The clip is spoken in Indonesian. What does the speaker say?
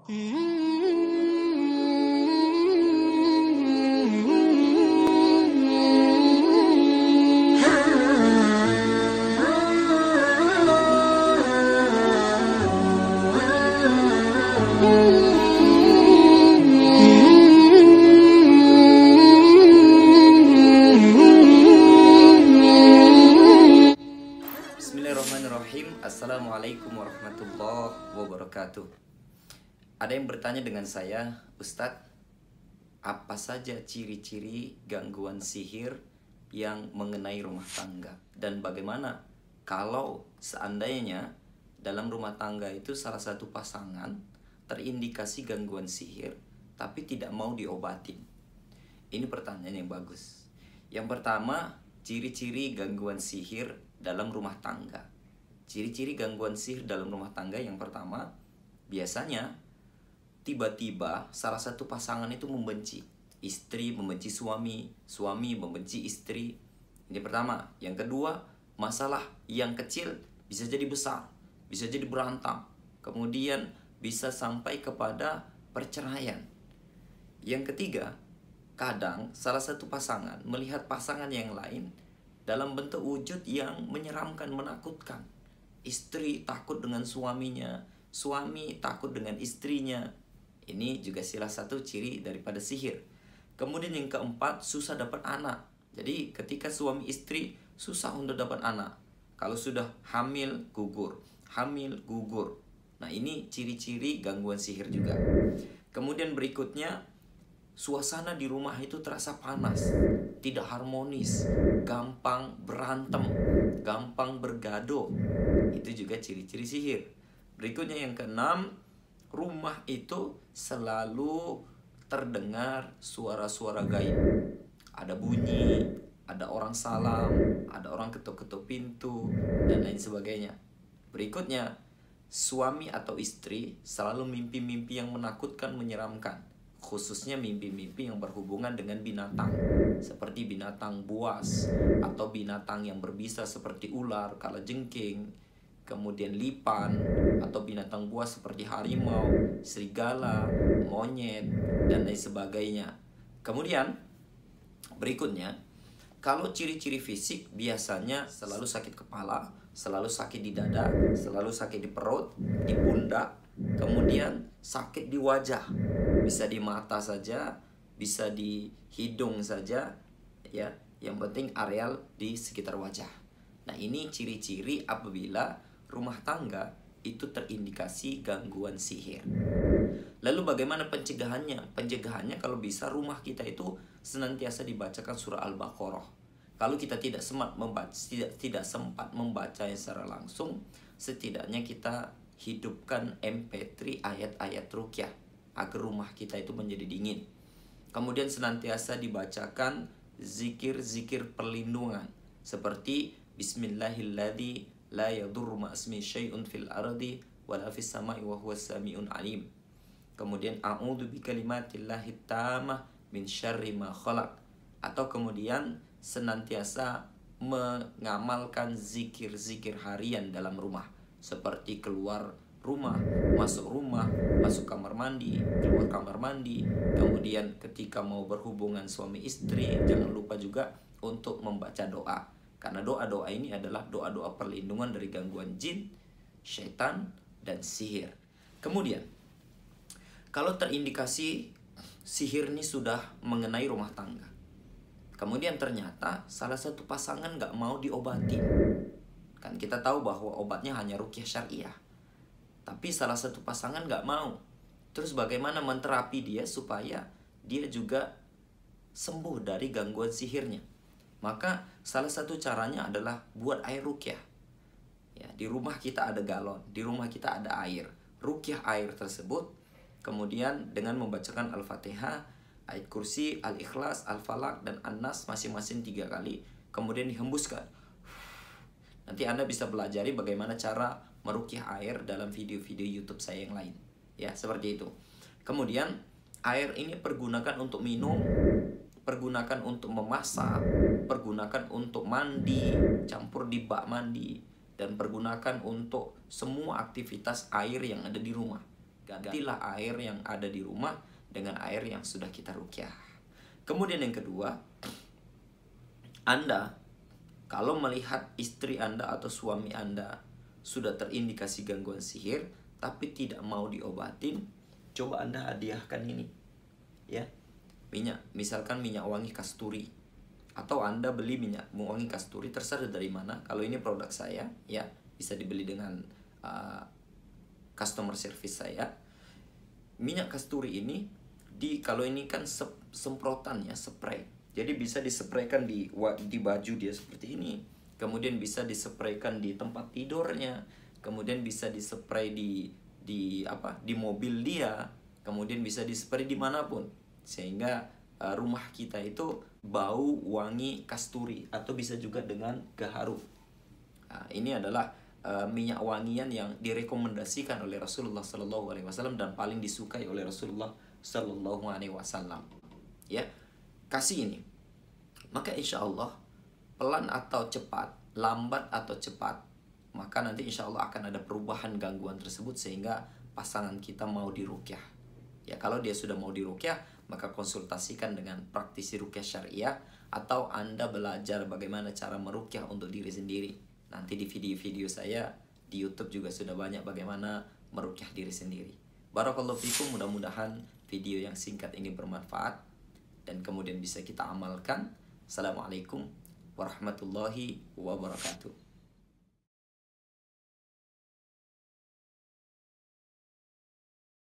Bismillahirrahmanirrahim. Assalamualaikum warahmatullahi wabarakatuh. Ada yang bertanya dengan saya, Ustadz, apa saja ciri-ciri gangguan sihir yang mengenai rumah tangga? Dan bagaimana kalau seandainya dalam rumah tangga itu salah satu pasangan terindikasi gangguan sihir tapi tidak mau diobatin? Ini pertanyaan yang bagus. Yang pertama, ciri-ciri gangguan sihir dalam rumah tangga. Ciri-ciri gangguan sihir dalam rumah tangga yang pertama, biasanya tiba-tiba salah satu pasangan itu membenci. Istri membenci suami, suami membenci istri. Ini pertama. Yang kedua, masalah yang kecil bisa jadi besar, bisa jadi berantem. Kemudian bisa sampai kepada perceraian. Yang ketiga, kadang salah satu pasangan melihat pasangan yang lain dalam bentuk wujud yang menyeramkan, menakutkan. Istri takut dengan suaminya, suami takut dengan istrinya. Ini juga salah satu ciri daripada sihir. Kemudian yang keempat, susah dapat anak. Jadi ketika suami istri susah untuk dapat anak. Kalau sudah hamil, gugur. Hamil, gugur. Nah, ini ciri-ciri gangguan sihir juga. Kemudian berikutnya, suasana di rumah itu terasa panas, tidak harmonis, gampang berantem, gampang bergaduh. Itu juga ciri-ciri sihir. Berikutnya yang keenam, rumah itu selalu terdengar suara-suara gaib. Ada bunyi, ada orang salam, ada orang ketuk-ketuk pintu, dan lain sebagainya. Berikutnya, suami atau istri selalu mimpi-mimpi yang menakutkan, menyeramkan. Khususnya mimpi-mimpi yang berhubungan dengan binatang, seperti binatang buas atau binatang yang berbisa seperti ular, kalajengking, kemudian lipan, atau binatang buas seperti harimau, serigala, monyet, dan lain sebagainya. Kemudian berikutnya, kalau ciri-ciri fisik biasanya selalu sakit kepala, selalu sakit di dada, selalu sakit di perut, di pundak, kemudian sakit di wajah. Bisa di mata saja, bisa di hidung saja, ya. Yang penting areal di sekitar wajah. Nah, ini ciri-ciri apabila rumah tangga itu terindikasi gangguan sihir. Lalu bagaimana pencegahannya? Pencegahannya kalau bisa rumah kita itu senantiasa dibacakan surah Al-Baqarah. Kalau kita tidak sempat membacanya secara langsung, setidaknya kita hidupkan MP3 ayat-ayat ruqyah agar rumah kita itu menjadi dingin. Kemudian senantiasa dibacakan zikir-zikir perlindungan seperti Bismillahilladzi la yadurru ma'asmi syai'un fil ardi wala fis sama'i wa huwas sami'un alim. Kemudian a'udzu bikalimatillahi tammah min syarri ma khalaq. Atau kemudian senantiasa mengamalkan zikir-zikir harian dalam rumah, seperti keluar rumah, masuk kamar mandi, keluar kamar mandi. Kemudian ketika mau berhubungan suami istri, jangan lupa juga untuk membaca doa. Karena doa-doa ini adalah doa-doa perlindungan dari gangguan jin, syaitan, dan sihir. Kemudian, kalau terindikasi sihir ini sudah mengenai rumah tangga, kemudian ternyata salah satu pasangan gak mau diobatin. Kan kita tahu bahwa obatnya hanya ruqyah syariah, tapi salah satu pasangan gak mau. Terus bagaimana menterapi dia supaya dia juga sembuh dari gangguan sihirnya? Maka salah satu caranya adalah buat air ruqyah. Ya, di rumah kita ada galon, di rumah kita ada air. Ruqyah air tersebut, kemudian dengan membacakan Al-Fatihah, ayat kursi, Al-Ikhlas, Al-Falaq, dan An-Nas masing-masing 3 kali. Kemudian dihembuskan. Nanti Anda bisa pelajari bagaimana cara meruqyah air dalam video-video YouTube saya yang lain. Ya, seperti itu. Kemudian, air ini pergunakan untuk minum, pergunakan untuk memasak, pergunakan untuk mandi, campur di bak mandi, dan pergunakan untuk semua aktivitas air yang ada di rumah. Gantilah air yang ada di rumah dengan air yang sudah kita ruqyah. Kemudian yang kedua, Anda kalau melihat istri Anda atau suami Anda sudah terindikasi gangguan sihir tapi tidak mau diobatin, coba Anda hadiahkan ini. Ya. Minyak, misalkan minyak wangi kasturi. Atau Anda beli minyak wangi kasturi terserah dari mana. Kalau ini produk saya, ya, bisa dibeli dengan customer service saya. Minyak kasturi ini kalau ini kan semprotan ya, spray. Jadi bisa dispraykan di baju dia seperti ini. Kemudian bisa dispraykan di tempat tidurnya. Kemudian bisa dispray di mobil dia. Kemudian bisa dispray dimanapun. Sehingga rumah kita itu bau wangi kasturi, atau bisa juga dengan gaharu. Nah, ini adalah minyak wangian yang direkomendasikan oleh Rasulullah SAW dan paling disukai oleh Rasulullah SAW. Ya, kasih ini. Maka insya Allah pelan atau cepat, lambat atau cepat, maka nanti insya Allah akan ada perubahan gangguan tersebut sehingga pasangan kita mau diruqyah. Ya, kalau dia sudah mau diruqyah, maka konsultasikan dengan praktisi ruqyah syariah, atau Anda belajar bagaimana cara meruqyah untuk diri sendiri. Nanti di video-video saya di YouTube juga sudah banyak bagaimana meruqyah diri sendiri. Barakallahu fikum, mudah-mudahan video yang singkat ini bermanfaat dan kemudian bisa kita amalkan. Assalamualaikum warahmatullahi wabarakatuh.